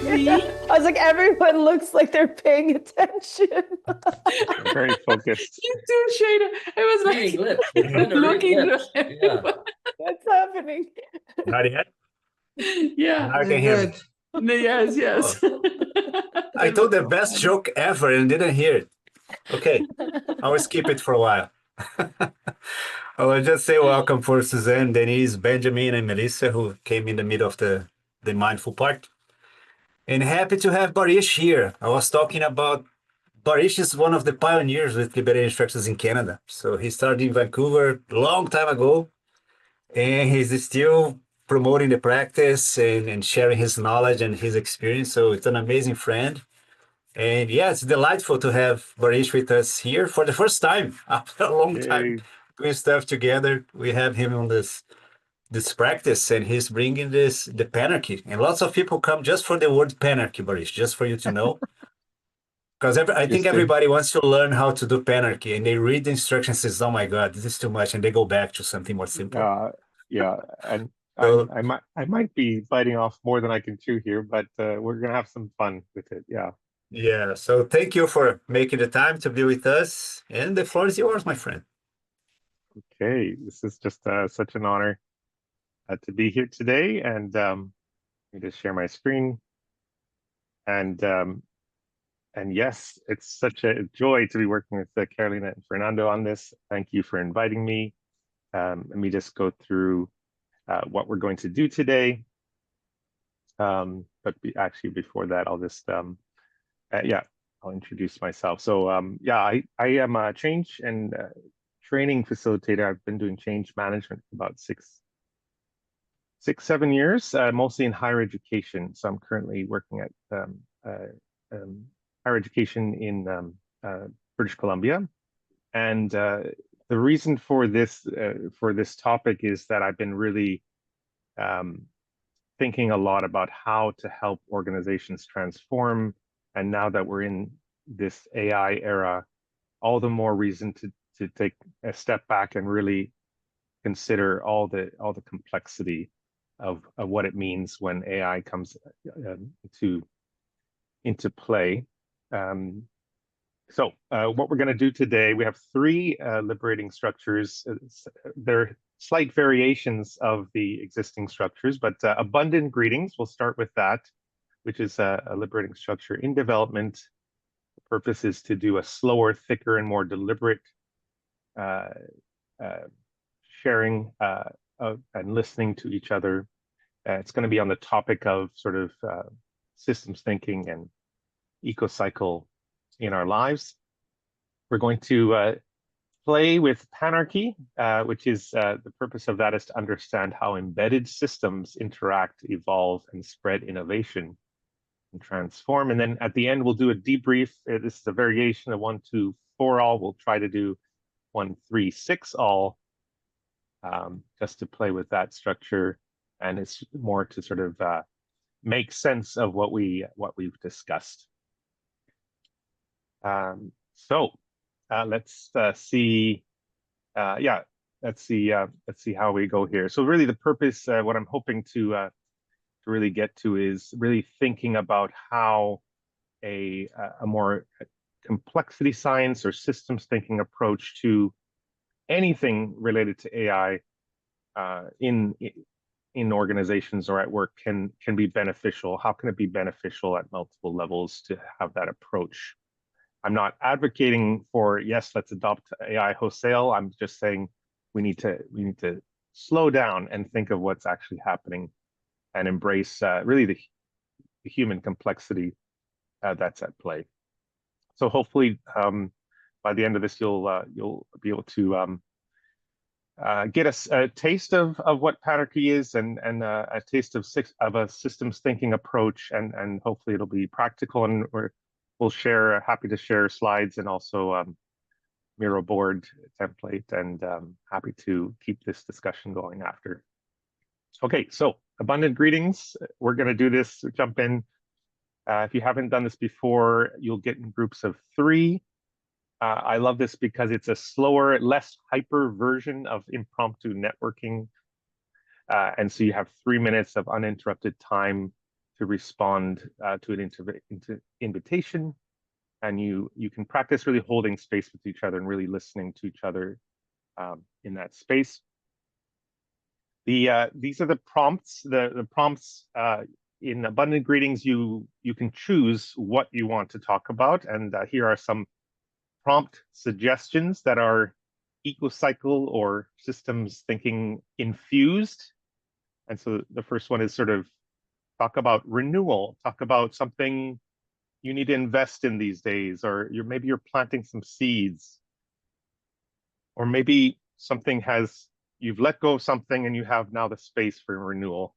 Me? I was like, everyone looks like they're paying attention. Very focused. You too, Shada. I was Reading like lips. We're trying to read looking lips. at Yeah. everyone. What's happening? Not yet? Yeah. Now I can hear it. Yes, yes. I told the best joke ever and didn't hear it. Okay, I will skip it for a while. I will just say welcome for Suzanne, Denise, Benjamin, and Melissa, who came in the middle of the mindful part. And happy to have Barish here. I was talking about Barish is one of the pioneers with liberating structures in Canada. So he started in Vancouver a long time ago, and he's still promoting the practice and sharing his knowledge and his experience. So it's an amazing friend. And yeah, it's delightful to have Barish with us here for the first time after a long time doing stuff together. We have him on this practice, and he's bringing the Panarchy. And lots of people come just for the word Panarchy, Barish, just for you to know. Because I think everybody wants to learn how to do Panarchy, and they read the instructions and says, "Oh my God, this is too much," and they go back to something more simple. Yeah, and So- I might be biting off more than I can chew here, but we're gonna have some fun with it. Yeah. Yeah, so thank you for making the time to be with us, and the floor is yours, my friend. Okay, this is just such an honor to be here today, and let me just share my screen. And yes, it's such a joy to be working with Carolina and Fernando on this. Thank you for inviting me. Let me just go through what we're going to do today. But actually, before that, I'll just I'll introduce myself. So I am a change and training facilitator. I've been doing change management for about 7 years, mostly in higher education. So I'm currently working at higher education in British Columbia. And the reason for this topic is that I've been really thinking a lot about how to help organizations transform. And now that we're in this AI era, all the more reason to take a step back and really consider all the complexity of what it means when AI comes into play. So what we're going to do today, we have 3 liberating structures. They're slight variations of the existing structures, but abundant greetings, we'll start with that, which is a liberating structure in development. The purpose is to do a slower, thicker, and more deliberate sharing and listening to each other. It's going to be on the topic of sort of systems thinking and eco-cycle in our lives. We're going to play with Panarchy, which is the purpose of that is to understand how embedded systems interact, evolve, and spread innovation and transform. And then at the end, we'll do a debrief. This is a variation of 1, 2, 4 all. We'll try to do 1, 3, 6 all, just to play with that structure. And it's more to sort of make sense of what we've discussed. So let's see. Let's see how we go here. So really, the purpose, what I'm hoping to really get to, is really thinking about how a more complexity science or systems thinking approach to anything related to AI in organizations or at work can be beneficial. How can it be beneficial at multiple levels to have that approach? I'm not advocating for, yes, let's adopt AI wholesale. I'm just saying we need to slow down and think of what's actually happening and embrace really the human complexity that's at play. So hopefully by the end of this, you'll be able to get a taste of what Panarchy is and a taste of a systems thinking approach, and hopefully it'll be practical, and we'll share, happy to share slides and also Miro board template, and happy to keep this discussion going after. Okay, so abundant greetings. We're going to do this, jump in. If you haven't done this before, you'll get in groups of 3. I love this because it's a slower, less hyper version of impromptu networking. And so you have 3 minutes of uninterrupted time respond to an invitation, and you can practice really holding space with each other and really listening to each other in that space. These are the prompts. The prompts in Abundant Greetings, you can choose what you want to talk about, and here are some prompt suggestions that are eco-cycle or systems thinking infused. And so the first one is sort of talk about renewal, talk about something you need to invest in these days, or maybe you're planting some seeds, or maybe you've let go of something and you have now the space for renewal.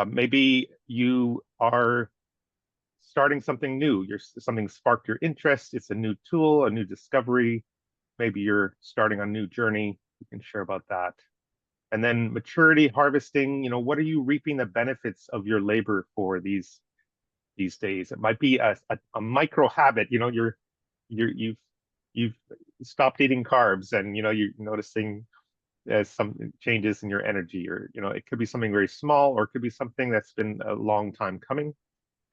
Maybe you are starting something new. Something sparked your interest. It's a new tool, a new discovery. Maybe you're starting a new journey. You can share about that. And then maturity, harvesting. What are you reaping the benefits of your labor for these days? It might be a micro habit. You've stopped eating carbs, and you're noticing some changes in your energy, or it could be something very small, or it could be something that's been a long time coming.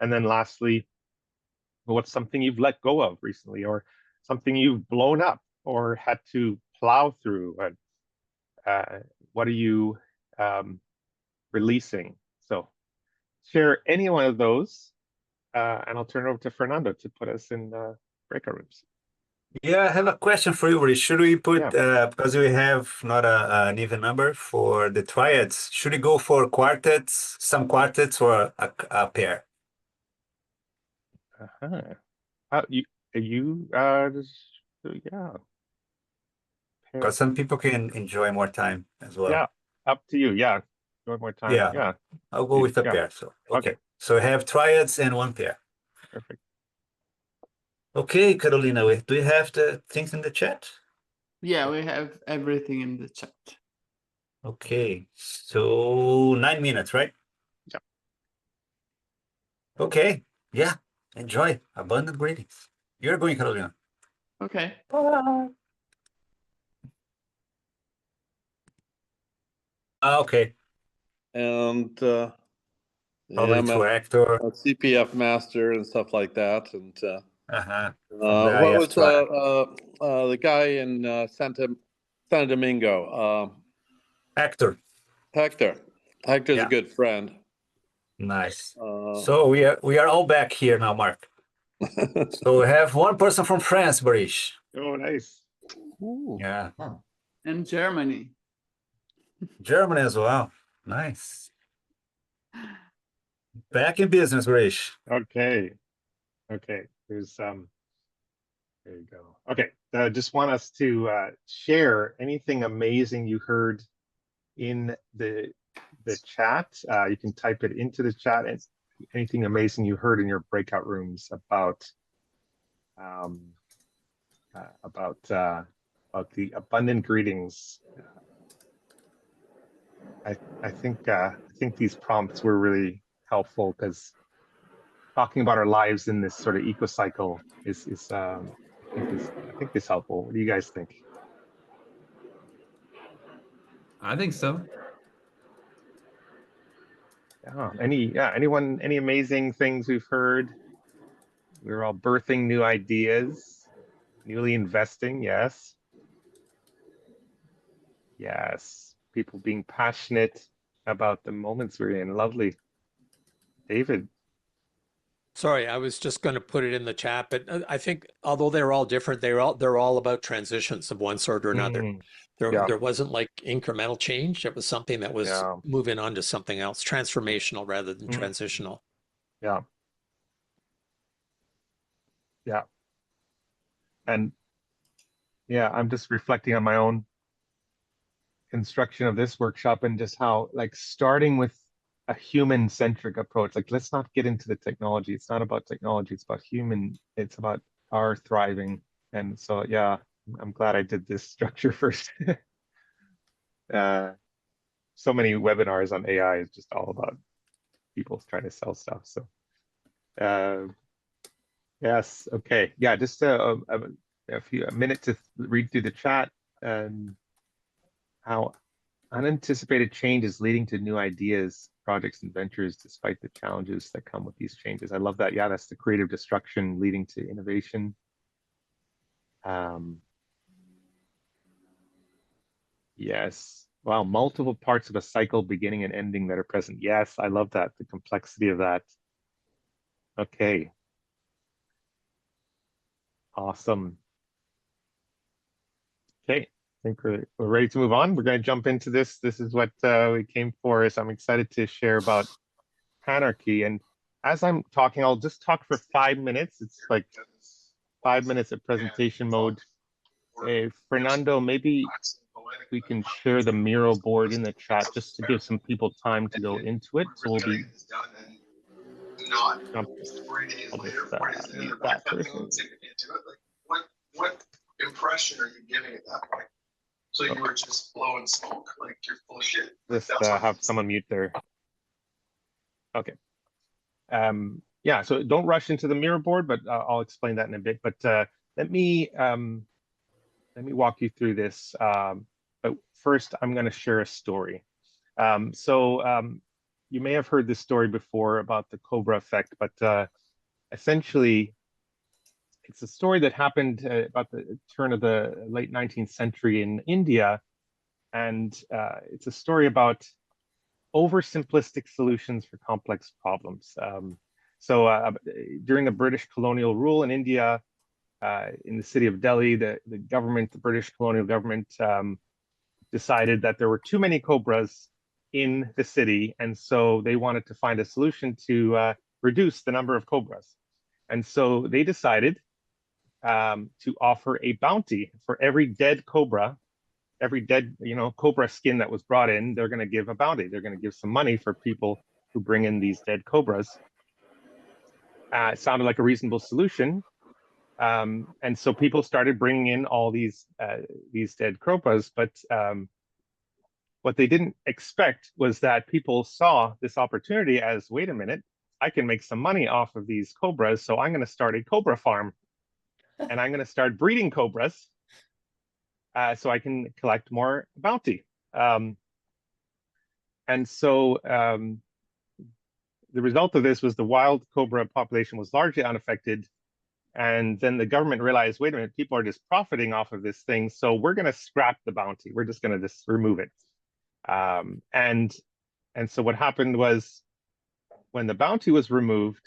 And then lastly, what's something you've let go of recently, or something you've blown up or had to plow through, and what are you releasing? So share any one of those, and I'll turn it over to Fernando to put us in breakout rooms. Yeah, I have a question for you, Barish. Should we put, because we have not an even number for the triads, should we go for quartets, some quartets, or a pair? Yeah. Because some people can enjoy more time as well. Yeah, up to you. Yeah, enjoy more time. Yeah. I'll go with a pair. So okay. So I have triads and one pair. Perfect. Okay, Carolina, do you have the things in the chat? Yeah, we have everything in the chat. Okay, so 9 minutes, right? Yeah. Okay, yeah, enjoy. Abundant greetings. You're going, Carolina. Okay. Bye. Okay. And Probably I'm to actor. a CPF master and stuff like that. And What was the guy in Santo Domingo? Actor. Hector. Hector's a good friend. Nice. So we are all back here now, Mark. So we have one person from France, Barish. Oh, nice. Ooh. Yeah. And Germany. Germany as well. Nice. Back in business, Barish. Okay. There's there you go. Okay. Just want us to share anything amazing you heard in the chat. You can type it into the chat, and anything amazing you heard in your breakout rooms about the abundant greetings. I think these prompts were really helpful, because talking about our lives in this sort of eco cycle is I think is helpful. What do you guys think? I think so. Yeah. Anyone? Any amazing things we've heard? We're all birthing new ideas, newly investing. Yes. People being passionate about the moments we're in. Lovely. David. Sorry, I was just going to put it in the chat, but I think although they're all different, they're all about transitions of one sort or another. There wasn't like incremental change. It was something that was moving on to something else, transformational rather than transitional. Yeah. And I'm just reflecting on my own construction of this workshop, and just how, like, starting with a human-centric approach. Like, let's not get into the technology. It's not about technology. It's about human. It's about our thriving. And so, I'm glad I did this structure first. So many webinars on AI is just all about people trying to sell stuff. So, yes, okay, just a minute to read through the chat, and how unanticipated change is leading to new ideas. projects and ventures despite the challenges that come with these changes. I love that. Yeah, that's the creative destruction leading to innovation. Yes. Wow, multiple parts of a cycle beginning and ending that are present. Yes, I love that, the complexity of that. Okay. Awesome. Okay, I think we're ready to move on. We're going to jump into this. This is what we came for. So I'm excited to share about Panarchy. And as I'm talking, I'll just talk for 5 minutes. It's like 5 minutes of presentation mode. Fernando, maybe we can share the Miro board in the chat just to give some people time to go into it. So we'll be I'll just mute that person. What impression are you giving at that point? So you were just blowing smoke, like you're full of shit. Just have someone mute there. Okay. Yeah, so don't rush into the Miro board, but I'll explain that in a bit. But let me walk you through this. But first, I'm going to share a story. You may have heard this story before about the Cobra effect, but essentially, it's a story that happened about the turn of the late 19th century in India. And it's a story about oversimplistic solutions for complex problems. During the British colonial rule in India, in the city of Delhi, the government, the British colonial government, decided that there were too many cobras in the city, and so they wanted to find a solution to reduce the number of cobras. And so they decided to offer a bounty for every dead cobra, every dead cobra skin that was brought in. They're going to give a bounty. They're going to give some money for people who bring in these dead cobras. It sounded like a reasonable solution. And so people started bringing in all these dead cobras, but what they didn't expect was that people saw this opportunity as, wait a minute, I can make some money off of these cobras, so I'm going to start a cobra farm, and I'm going to start breeding cobras, so I can collect more bounty. And so the result of this was the wild cobra population was largely unaffected. And then the government realized, wait a minute, people are just profiting off of this thing, so we're going to scrap the bounty. We're just going to just remove it. And so what happened was, when the bounty was removed,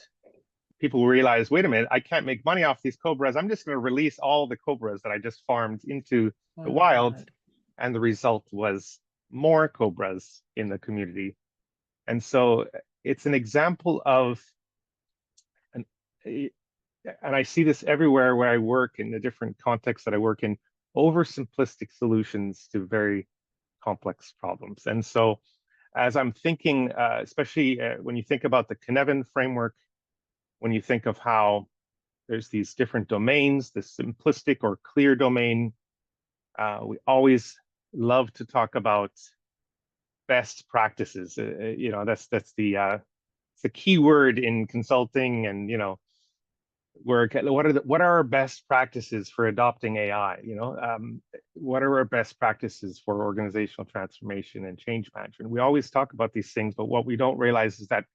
people realized, wait a minute, I can't make money off these cobras. I'm just going to release all the cobras that I just farmed into the wild. God. And the result was more cobras in the community. And so it's an example of, and I see this everywhere where I work, in the different contexts that I work in, oversimplistic solutions to very complex problems. And so as I'm thinking, especially when you think about the Cynefin framework, when you think of how there's these different domains, the simplistic or clear domain, we always love to talk about best practices. That's the key word in consulting, and what are our best practices for adopting AI? What are our best practices for organizational transformation and change management? We always talk about these things, but what we don't realize is that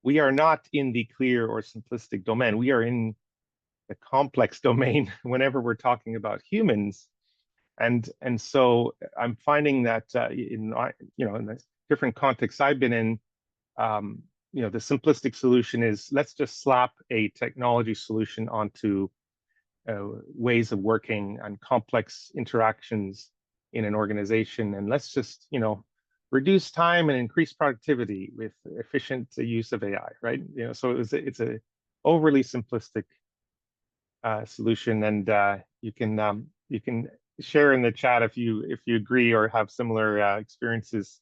we are not in the clear or simplistic domain. We are in the complex domain whenever we're talking about humans. And so I'm finding that in the different contexts I've been in, the simplistic solution is, let's just slap a technology solution onto ways of working and complex interactions in an organization, and let's just reduce time and increase productivity with efficient use of AI, right? So it's a overly simplistic solution, and you can share in the chat if you agree or have similar experiences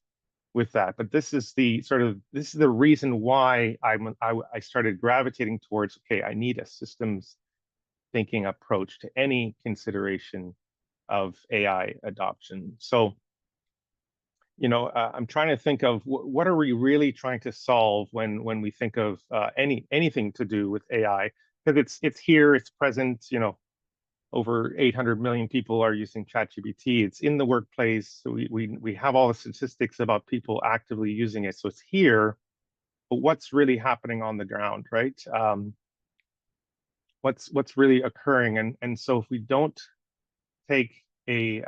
with that. But this is the reason why I started gravitating towards, okay, I need a systems thinking approach to any consideration of AI adoption. So I'm trying to think of what are we really trying to solve when we think of anything to do with AI, because it's here, it's present. Over 800 million people are using ChatGPT. It's in the workplace. So we have all the statistics about people actively using it. So it's here. but what's really happening on the ground, right? What's really occurring, and so if we don't take a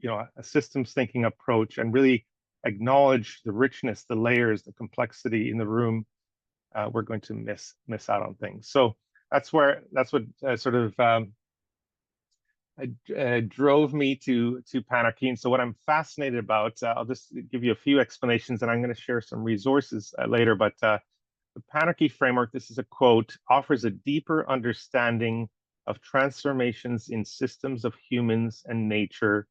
a systems thinking approach and really acknowledge the richness, the layers, the complexity in the room, we're going to miss out on things. So that's what sort of drove me to Panarchy. And so what I'm fascinated about, I'll just give you a few explanations, and I'm going to share some resources later. But the Panarchy framework, this is a quote, offers a deeper understanding of transformations in systems of humans and nature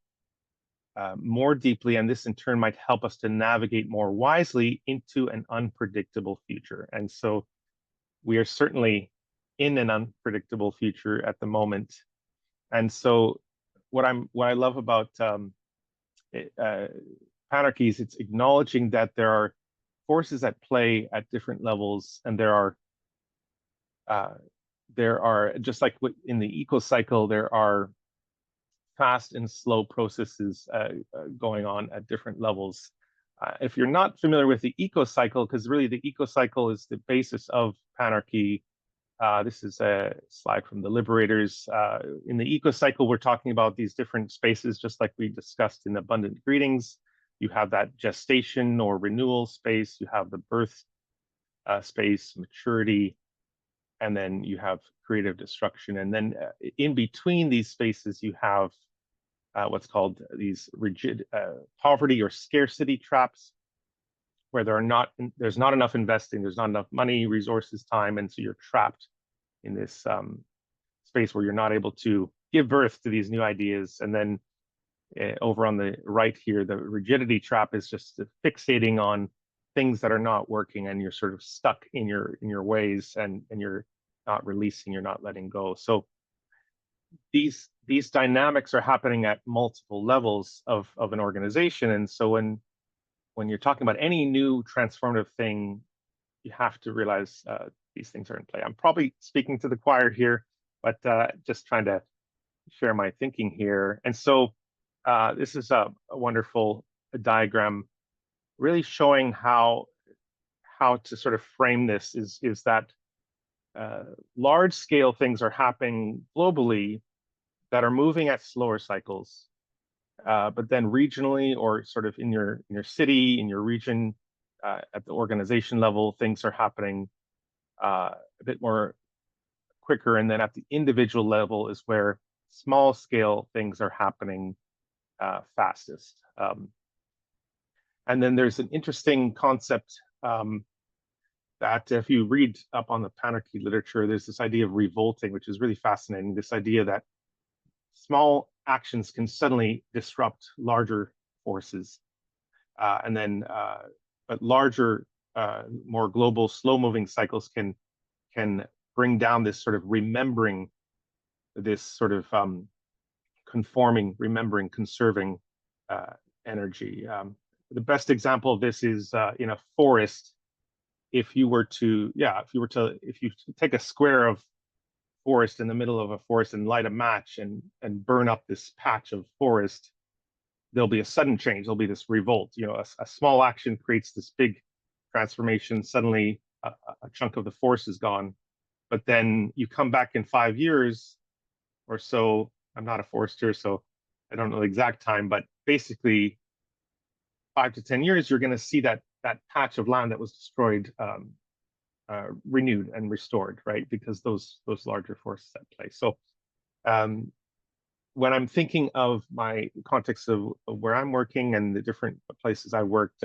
more deeply, and this in turn might help us to navigate more wisely into an unpredictable future. And so we are certainly in an unpredictable future at the moment. And so what I love about Panarchy is it's acknowledging that there are forces at play at different levels, and there are just like in the eco cycle, there are fast and slow processes going on at different levels. If you're not familiar with the eco cycle, because really the eco cycle is the basis of Panarchy. This is a slide from the Liberators. In the eco cycle, we're talking about these different spaces, just like we discussed in Abundant Greetings. You have that gestation or renewal space, you have the birth space, maturity, and then you have creative destruction. And then in between these spaces, you have what's called these rigid poverty or scarcity traps, where there's not enough investing, there's not enough money, resources, time, and so you're trapped in this space where you're not able to give birth to these new ideas. And then over on the right here, the rigidity trap is just fixating on things that are not working, and you're sort of stuck in your ways, and you're not releasing, you're not letting go. So these dynamics are happening at multiple levels of an organization. And so when you're talking about any new transformative thing, you have to realize these things are in play. I'm probably speaking to the choir here, but just trying to share my thinking here. And so this is a wonderful diagram, really showing how to sort of frame this is that large scale things are happening globally that are moving at slower cycles, but then regionally or sort of in your city, in your region, at the organization level, things are happening a bit more quicker. And then at the individual level is where small scale things are happening fastest. And then there's an interesting concept that if you read up on the Panarchy literature, there's this idea of revolting, which is really fascinating. This idea that small actions can suddenly disrupt larger forces. But larger, more global, slow-moving cycles can bring down this sort of remembering, this sort of conforming, remembering, conserving energy. The best example of this is in a forest. If you take a square of forest in the middle of a forest and light a match and burn up this patch of forest, there'll be a sudden change. There'll be this revolt. A small action creates this big transformation. Suddenly, a chunk of the forest is gone. But then you come back in 5 years or so. I'm not a forester, so I don't know the exact time, but basically 5 to 10 years, you're going to see that patch of land that was destroyed renewed and restored, right? Because those larger forces at play. So when I'm thinking of my context of where I'm working and the different places I worked,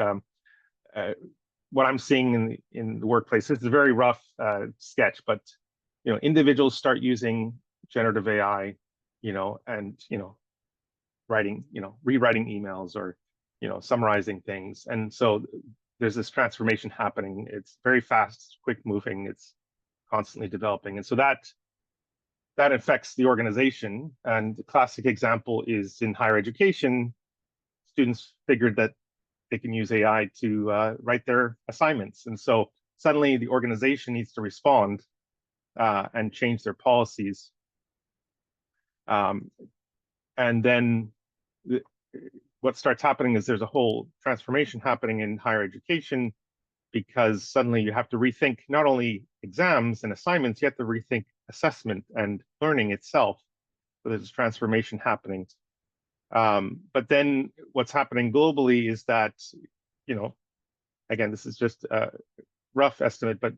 what I'm seeing in the workplace, it's a very rough sketch, but individuals start using generative AI, and writing, rewriting emails or summarizing things, and so there's this transformation happening. It's very fast, quick moving. It's constantly developing, and so that affects the organization. And the classic example is in higher education. Students figured that they can use AI to write their assignments, and so suddenly the organization needs to respond and change their policies. And then what starts happening is there's a whole transformation happening in higher education because suddenly you have to rethink not only exams and assignments, you have to rethink assessment and learning itself. So there's a transformation happening. But then what's happening globally is that, you know, again, this is just a rough estimate, but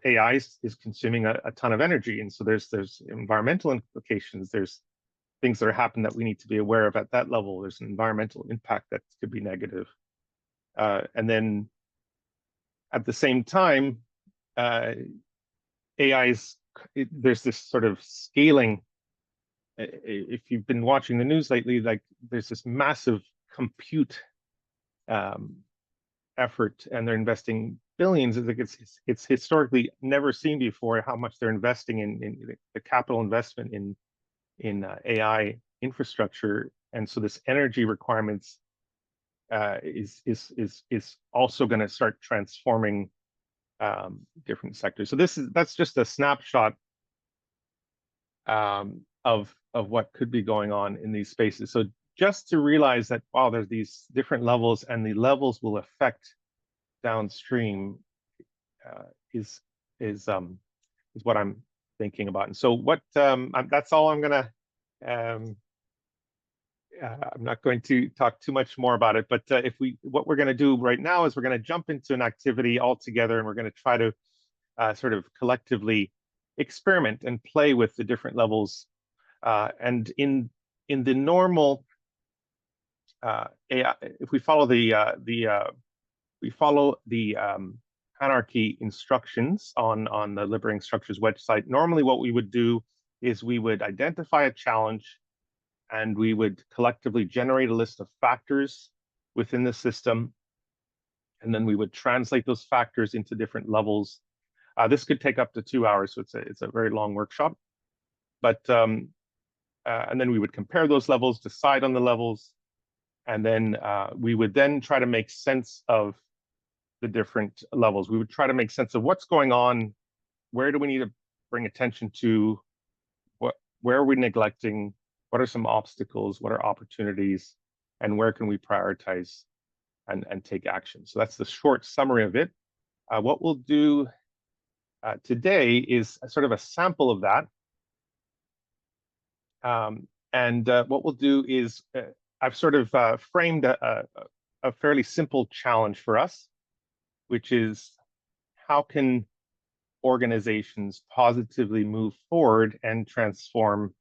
AI is consuming a ton of energy. And so there's environmental implications. There's things that are happening that we need to be aware of at that level. There's an environmental impact that could be negative. And then at the same time, there's this sort of scaling. If you've been watching the news lately, like there's this massive compute effort, and they're investing billions. It's historically never seen before how much they're investing in the capital investment in AI infrastructure, and so this energy requirements is also going to start transforming different sectors. So that's just a snapshot of what could be going on in these spaces. So just to realize that, wow, there's these different levels, and the levels will affect downstream is what I'm thinking about. And so what that's all I'm gonna. I'm not going to talk too much more about it, but what we're going to do right now is we're going to jump into an activity all together, and we're going to try to sort of collectively experiment and play with the different levels. And in the normal AI, if we follow the Panarchy instructions on the Liberating Structures website, normally what we would do is we would identify a challenge, and we would collectively generate a list of factors within the system, and then we would translate those factors into different levels. This could take up to 2 hours, so it's a very long workshop. But and then we would compare those levels, decide on the levels, and then we would then try to make sense of the different levels. We would try to make sense of what's going on, where do we need to bring attention to, where are we neglecting, what are some obstacles, what are opportunities, and where can we prioritize and take action. So that's the short summary of it. What we'll do today is sort of a sample of that. And what we'll do is I've sort of framed a fairly simple challenge for us, which is how can organizations positively move forward and transform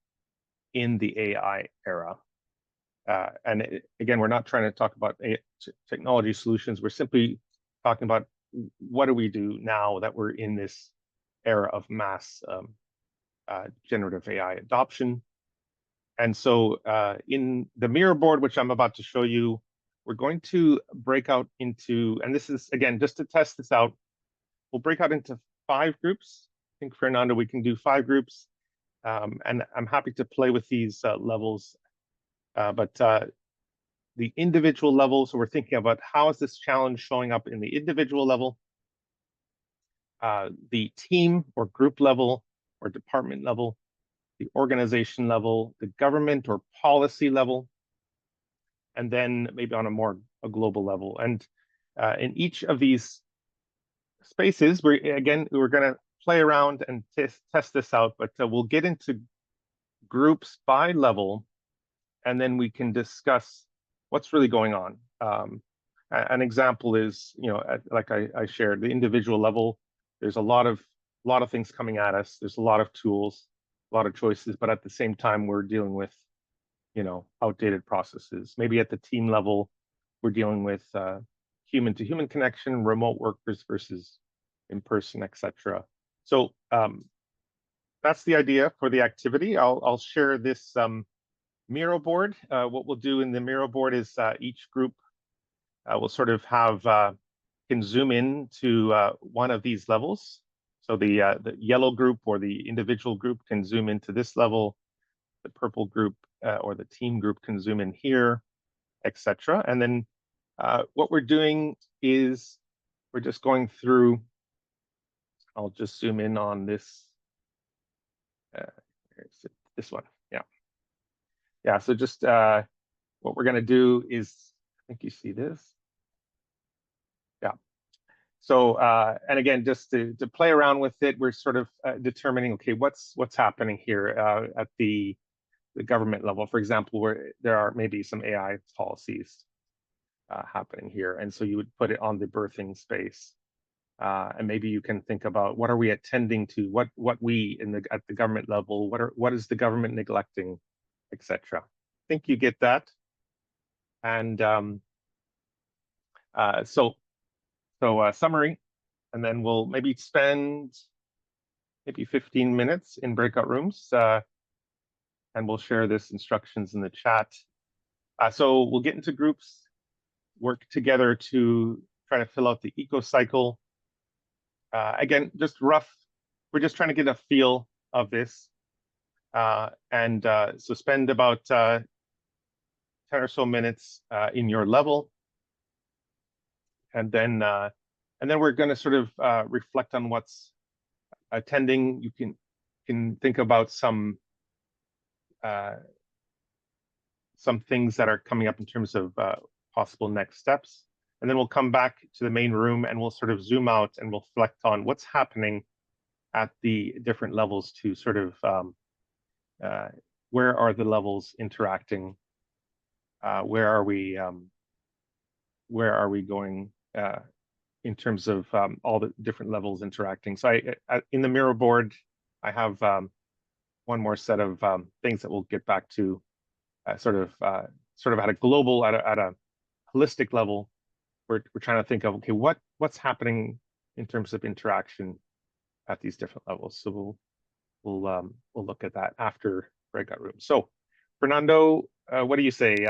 in the AI era. And again, we're not trying to talk about technology solutions. We're simply talking about what do we do now that we're in this era of mass generative AI adoption. And so in the mirror board, which I'm about to show you, we're going to break out into, and this is, again, just to test this out, we'll break out into 5 groups. I think, Fernando, we can do 5 groups. And I'm happy to play with these levels. But the individual level, so we're thinking about how is this challenge showing up in the individual level, the team or group level or department level, the organization level, the government or policy level, and then maybe on a global level. And in each of these spaces, we're going to play around and test this out, but we'll get into groups by level, and then we can discuss what's really going on. An example is, like I shared, the individual level. There's a lot of things coming at us. There's a lot of tools, a lot of choices, but at the same time, we're dealing with, outdated processes. Maybe at the team level, we're dealing with human-to-human connection, remote workers versus in-person, etc. So that's the idea for the activity. I'll share this Miro board. What we'll do in the Miro board is each group will sort of can zoom in to one of these levels. So the yellow group or the individual group can zoom into this level. The purple group or the team group can zoom in here, etc. And then what we're doing is we're just going through. I'll just zoom in on this. This one, yeah. So just what we're going to do is, I think you see this. Yeah. So, and again, just to play around with it, we're sort of determining, okay, what's happening here at the government level, for example, where there are maybe some AI policies happening here. And so you would put it on the birthing space. And maybe you can think about what are we attending to, what we at the government level, what is the government neglecting, etc. I think you get that. And so summary, and then we'll maybe spend maybe 15 minutes in breakout rooms, and we'll share this instructions in the chat. So we'll get into groups, work together to try to fill out the eco cycle. Again, just rough, we're just trying to get a feel of this. So spend about 10 or so minutes in your level. And then we're going to sort of reflect on what's attending. You can think about some things that are coming up in terms of possible next steps. And then we'll come back to the main room and we'll sort of zoom out and we'll reflect on what's happening at the different levels to sort of where are the levels interacting? Where are we going in terms of all the different levels interacting? So in the mirror board, I have one more set of things that we'll get back to sort of at a global, at a holistic level. We're trying to think of, okay, what's happening in terms of interaction at these different levels. So we'll look at that after breakout room. So Fernando, what do you say?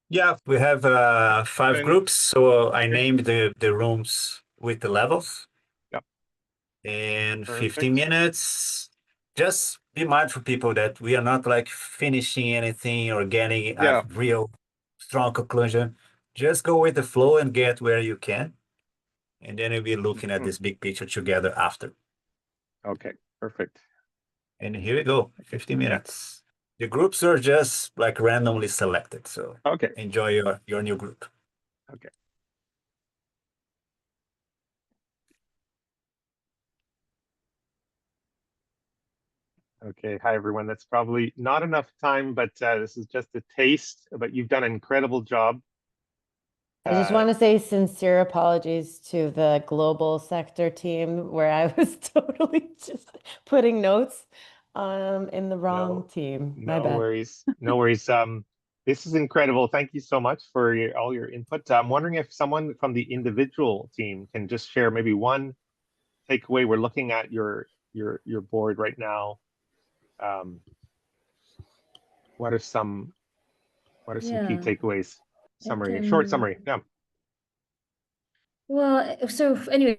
Yeah, we have 5 groups. So I named the rooms with the levels. Yep. And Perfect. 15 minutes. Just be mindful, people, that we are not like finishing anything or getting a real strong conclusion. Just go with the flow and get where you can. And then we'll be looking at this big picture together after. Okay, perfect. And here we go, 15 minutes. The groups are just like randomly selected. So okay, enjoy your new group. Okay. Okay, hi everyone. That's probably not enough time, but this is just a taste, but you've done an incredible job. I just want to say sincere apologies to the global sector team where I was totally just putting notes in the wrong team. My bad. No worries. No worries. This is incredible. Thank you so much for all your input. I'm wondering if someone from the individual team can just share maybe one takeaway. We're looking at your board right now. What are some key takeaways? Summary, short summary. Yeah. Well, so anyway,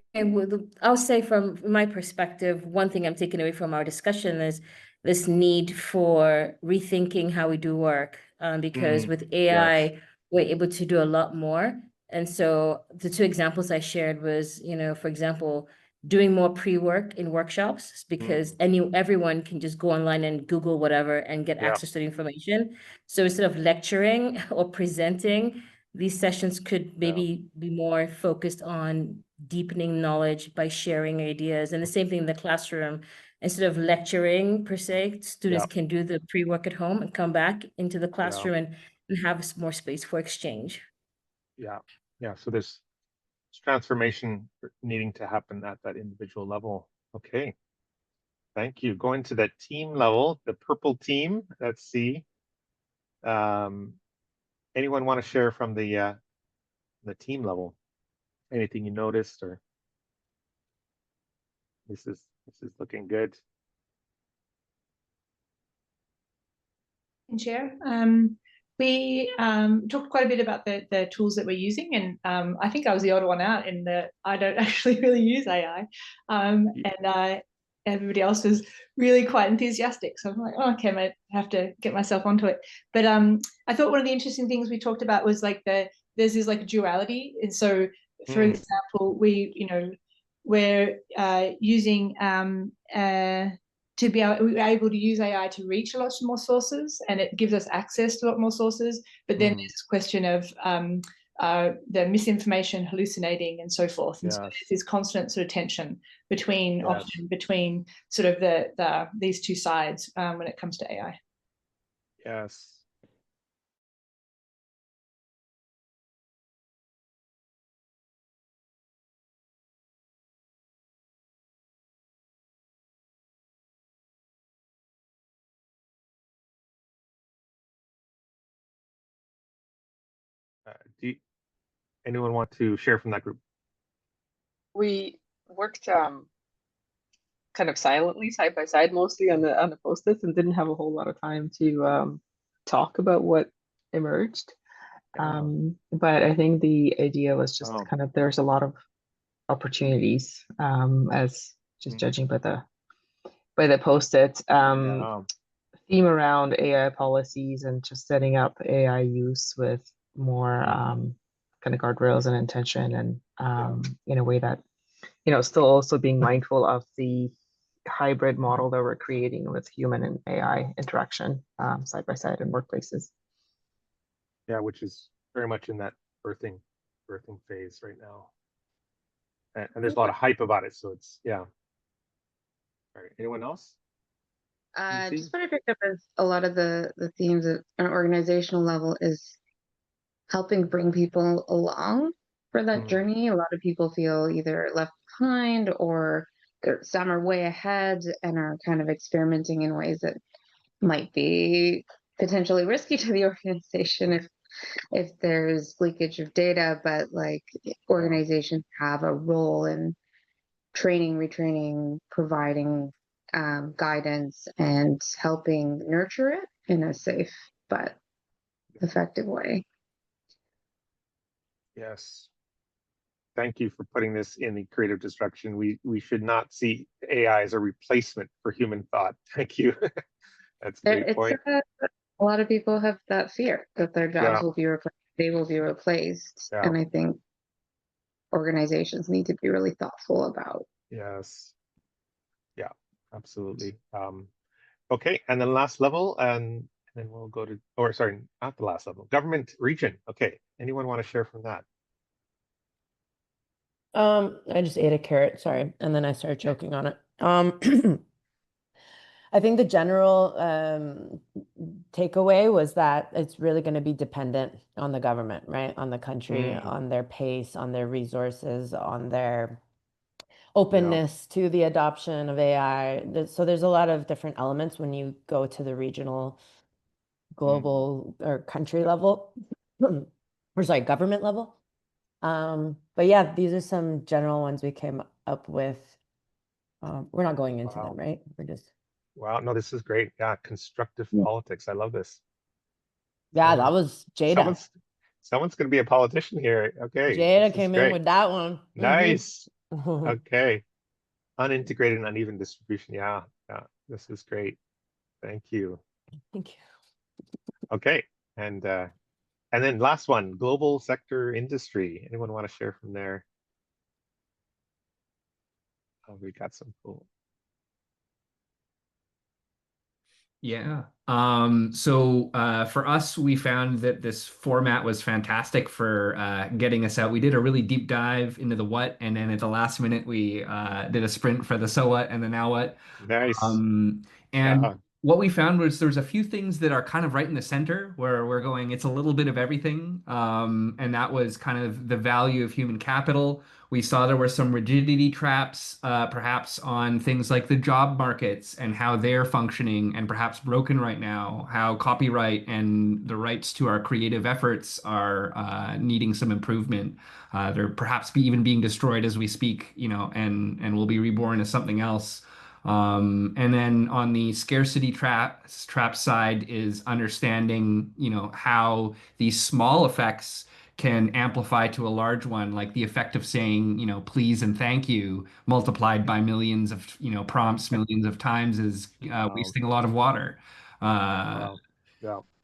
I'll say from my perspective, one thing I'm taking away from our discussion is this need for rethinking how we do work. Because with AI, we're able to do a lot more. And so the 2 examples I shared was, for example, doing more pre-work in workshops, because everyone can just go online and Google whatever and get access to the information. So instead of lecturing or presenting, these sessions could maybe be more focused on deepening knowledge by sharing ideas. And the same thing in the classroom. Instead of lecturing per se, students can do the pre-work at home and come back into the classroom and have more space for exchange. Yeah. So there's transformation needing to happen at that individual level. Okay. Thank you. Going to that team level, the purple team. Let's see. Anyone want to share from the team level? Anything you noticed, or this is looking good? Can share. We talked quite a bit about the tools that we're using, and I think I was the odd one out in that I don't actually really use AI, and everybody else was really quite enthusiastic. So I'm like, oh, okay, I might have to get myself onto it. But I thought one of the interesting things we talked about was like there's this like duality, and so for example, we're using we're able to use AI to reach a lot more sources, and it gives us access to a lot more sources. But then there's this question of the misinformation, hallucinating, and so forth. And so Yes. there's this constant sort of tension between Yes. often between sort of these two sides when it comes to AI. Yes. Anyone want to share from that group? We worked kind of silently, side by side, mostly on the post-its, and didn't have a whole lot of time to talk about what emerged. But I think the idea was just kind of there's a lot of opportunities as just judging by the post-it theme around AI policies and just setting up AI use with more kind of guardrails and intention, and in a way that still also being mindful of the hybrid model that we're creating with human and AI interaction side by side in workplaces. Yeah, which is very much in that birthing phase right now, and there's a lot of hype about it. So it's All right, anyone else? Just what I picked up is a lot of the themes at an organizational level is helping bring people along for that journey. A lot of people feel either left behind or some are way ahead and are kind of experimenting in ways that might be potentially risky to the organization if there's leakage of data, but like organizations have a role in training, retraining, providing guidance and helping nurture it in a safe but effective way. Yes. Thank you for putting this in the creative destruction. We should not see AI as a replacement for human thought. Thank you. That's a great point. A lot of people have that fear that their jobs will be replaced, they will be replaced. And I think organizations need to be really thoughtful about. Yes. Yeah, absolutely. Okay, and then last level, and then we'll go to, or sorry, not the last level, government region. Okay, anyone want to share from that? I just ate a carrot, sorry, and then I started choking on it. I think the general takeaway was that it's really going to be dependent on the government, right? On the country, on their pace, on their resources, on their openness to the adoption of AI. So there's a lot of different elements when you go to the regional, global, or country level, or sorry, government level. But yeah, these are some general ones we came up with. We're not going into them, right? We're just. Wow, no, this is great. Yeah, constructive politics. I love this. Yeah, that was Jada. Someone's going to be a politician here. Okay. Jada came in with that one. Nice. Okay. Unintegrated and uneven distribution. Yeah, this is great. Thank you. Thank you. Okay, and then last one, global sector industry. Anyone want to share from there? Oh, we got some cool. Yeah. So for us, we found that this format was fantastic for getting us out. We did a really deep dive into the what, and then at the last minute, we did a sprint for the so what and the now what. Nice. And what we found was there's a few things that are kind of right in the center where we're going, it's a little bit of everything. And that was kind of the value of human capital. We saw there were some rigidity traps, perhaps on things like the job markets and how they're functioning and perhaps broken right now, how copyright and the rights to our creative efforts are needing some improvement. They're perhaps even being destroyed as we speak, and will be reborn as something else. And then on the scarcity trap side is understanding, how these small effects can amplify to a large one, like the effect of saying, please and thank you multiplied by millions of, prompts, millions of times is wasting a lot of water. Yeah.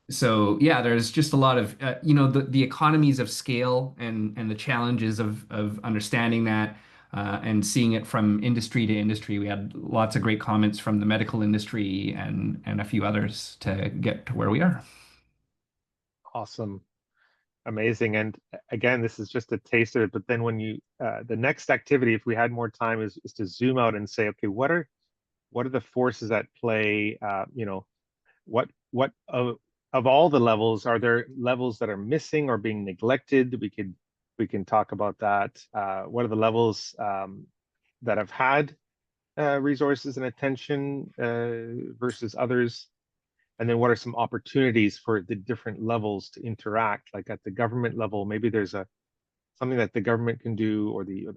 So yeah, there's just a lot of, the economies of scale and the challenges of understanding that. And seeing it from industry to industry. We had lots of great comments from the medical industry and a few others to get to where we are. Awesome. Amazing. And again, this is just a taste of it. But then when you, the next activity, if we had more time, is to zoom out and say, okay, what are the forces at play? You know, what of all the levels, are there levels that are missing or being neglected? We can talk about that. What are the levels that have had resources and attention versus others? And then what are some opportunities for the different levels to interact? Like at the government level, maybe there's something that the government can do, or the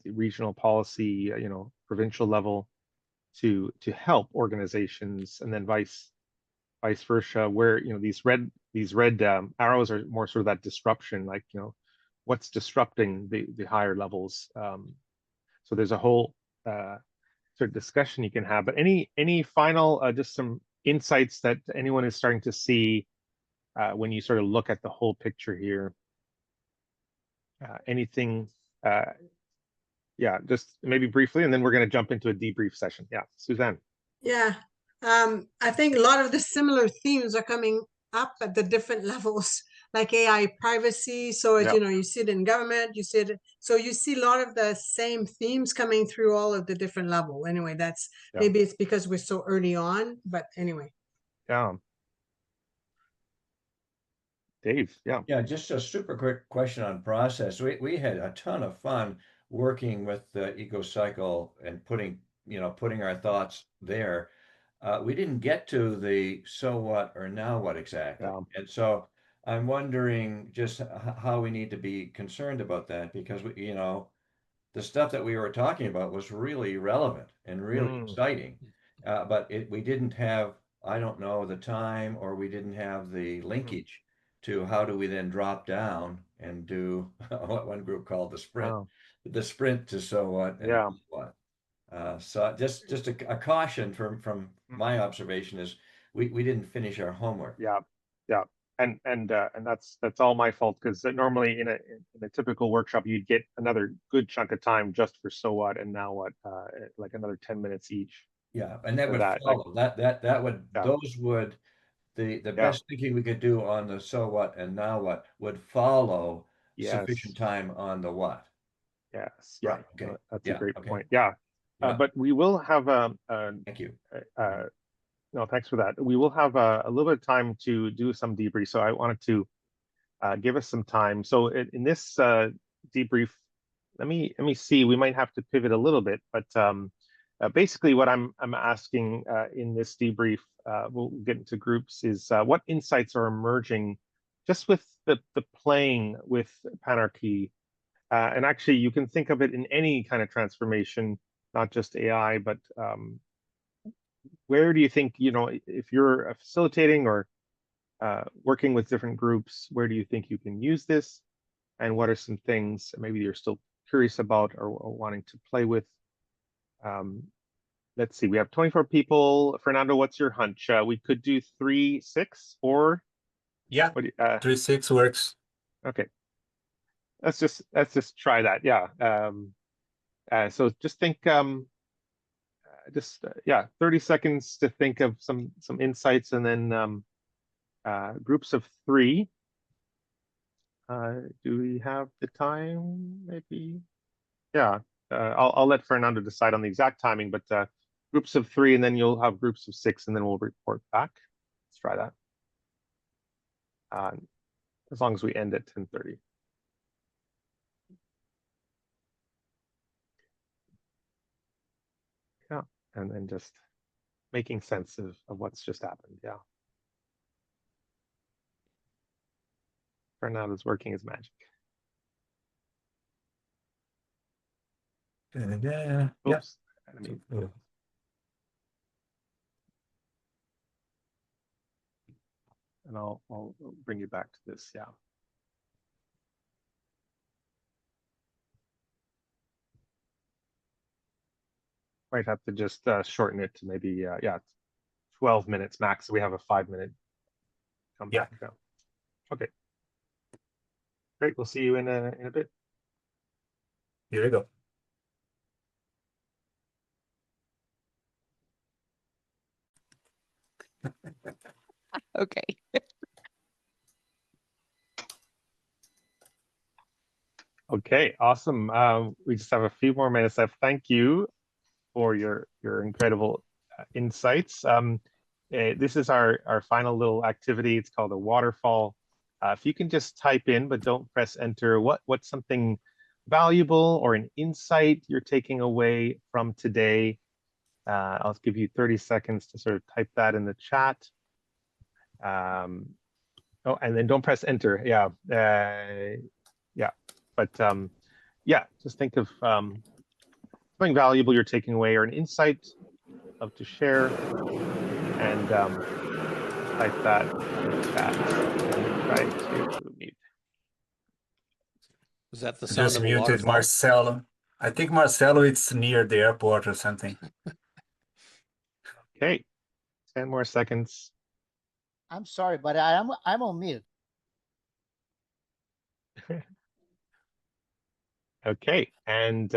regional policy, you know, provincial level, to help organizations, and then vice versa, where, you know, these red arrows are more sort of that disruption, like, you know, what's disrupting the higher levels. So there's a whole sort of discussion you can have. But any final just some insights that anyone is starting to see when you sort of look at the whole picture here? Anything? Yeah, just maybe briefly, and then we're going to jump into a debrief session. Yeah, Suzanne. Yeah, I think a lot of the similar themes are coming up at the different levels, like AI privacy. So as you know, you see it in government, you see it. So you see a lot of the same themes coming through all of the different levels. Anyway, that's maybe it's because we're so early on, but anyway. Yeah. Dave, yeah. Yeah, just a super quick question on process. We had a ton of fun working with the EcoCycle and putting our thoughts there. We didn't get to the so what or now what exactly. Yeah. And so I'm wondering just how we need to be concerned about that, because we, the stuff that we were talking about was really relevant and really exciting. But we didn't have, I don't know, the time, or we didn't have the linkage to how do we then drop down and do what one group called the sprint, the sprint to so what and what. So just a caution from my observation is we didn't finish our homework. Yeah, yeah, and that's all my fault, because normally in a typical workshop you'd get another good chunk of time just for so what and now what, like another 10 minutes each. Yeah, and that would follow that would those would the best thinking we could do on the so what and now what would follow sufficient time on the what. Yes, right. Okay, that's a great point. Yeah. But we will have thank you. No, thanks for that. We will have a little bit of time to do some debrief. So I wanted to give us some time. So in this debrief, let me see. We might have to pivot a little bit, but basically, what I'm asking in this debrief, we'll get into groups, is what insights are emerging just with the playing with Panarchy. And actually, you can think of it in any kind of transformation, not just AI, but where do you think, if you're facilitating or working with different groups, where do you think you can use this? And what are some things maybe you're still curious about or wanting to play with? Let's see, we have 24 people. Fernando, what's your hunch? We could do 3, 6, or? Yeah, 3-6 works. Okay. Let's just try that. Yeah. So just think, 30 seconds to think of some insights, and then groups of 3. Do we have the time? Maybe. Yeah. I'll let Fernando decide on the exact timing, but groups of 3, and then you'll have groups of 6, and then we'll report back. Let's try that. As long as we end at 10:30. Yeah, and then just making sense of what's just happened. Yeah. Fernando's working his magic. Yeah. Oops. And I'll bring you back to this. Yeah. Might have to just shorten it to maybe 12 minutes max. So we have a 5-minute comeback now. Okay. Great. We'll see you in a bit. Here we go. Okay. Okay, awesome. We just have a few more minutes left. Thank you for your incredible insights. This is our final little activity. It's called a waterfall. If you can just type in, but don't press enter, what's something valuable or an insight you're taking away from today? I'll give you 30 seconds to sort of type that in the chat. Oh, and then don't press enter. Yeah. Yeah. But yeah, just think of something valuable you're taking away or an insight of to share, and type that in the chat. Try to mute. Was that the sound Just of a muted waterfall? Marcelo. I think Marcelo, it's near the airport or something. Okay, 10 more seconds. I'm sorry, but I'm on mute. Okay, and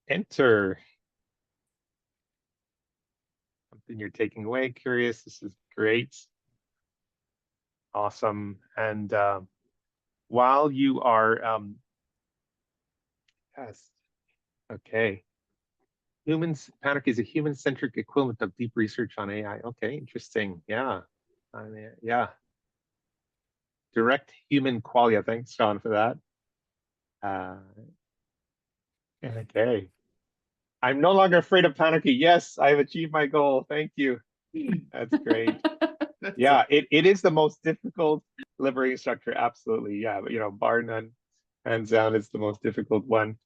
enter. Something you're taking away. Curious. This is great. Awesome. And while you are yes, okay. Panarchy is a human-centric equivalent of deep research on AI. Okay, interesting. Yeah. Yeah. Direct human qualia. Thanks, Sean, for that. Okay. I'm no longer afraid of Panarchy. Yes, I've achieved my goal. Thank you. That's great. Yeah, it is the most difficult liberating structure. Absolutely. Yeah, but bar none, hands down, it's the most difficult one.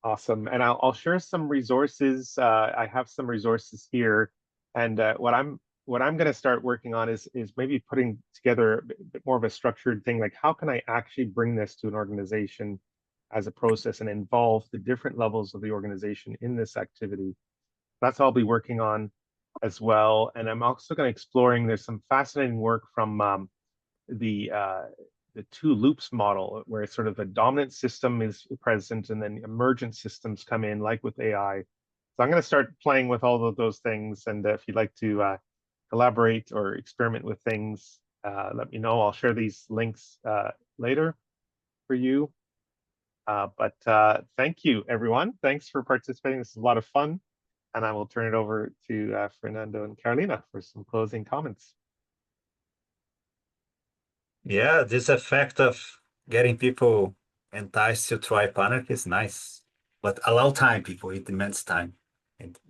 Awesome. And I'll share some resources. I have some resources here, and what I'm going to start working on is maybe putting together a bit more of a structured thing. Like, how can I actually bring this to an organization as a process and involve the different levels of the organization in this activity? That's what I'll be working on as well. And I'm also going to exploring. There's some fascinating work from the two loops model, where sort of a dominant system is present and then emergent systems come in, like with AI. So I'm going to start playing with all of those things. And if you'd like to collaborate or experiment with things, let me know. I'll share these links later for you. But thank you, everyone. Thanks for participating. This is a lot of fun. And I will turn it over to Fernando and Carolina for some closing comments. Yeah, this effect of getting people enticed to try Panarchy is nice, but allow time, people. It demands time,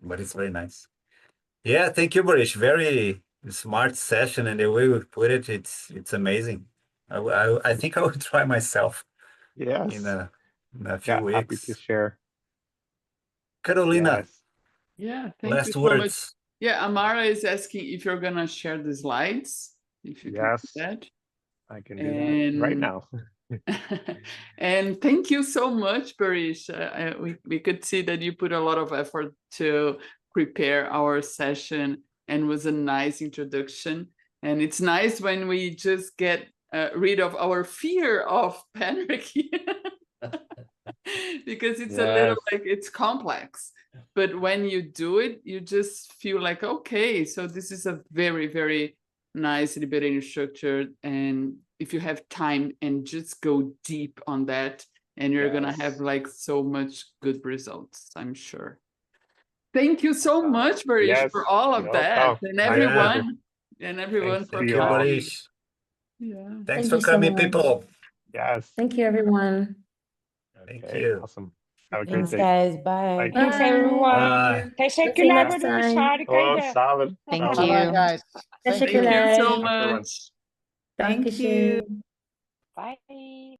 but it's very nice. Yeah, thank you, Barish. Very smart session, and the way we put it, it's amazing. I think I will try myself. Yes. In a few weeks. Happy to share. Carolina. Yes. Yeah, thank last you so words. much. Yeah, Amara is asking if you're gonna share the slides. If you can do that. I can do that right now. And thank you so much, Barish. We could see that you put a lot of effort to prepare our session, and was a nice introduction. And it's nice when we just get rid of our fear of Panarchy, because it's a little like, it's complex. But when you do it, you just feel like, okay, so this is a very, very nice liberating structure. And if you have time and just go deep on that, and you're gonna have like so much good results, I'm sure. Thank you so much, Barish, for all of that, and everyone for coming. Yeah. Thanks for coming, people. Yes. Thank you, everyone. Thank you. Awesome. Have a Thanks, great day. guys. Bye. Thanks, everyone. Teşekkürler Barish. Harikaydı. Thank Bye you. guys. Thank you so much. Thank you. Bye.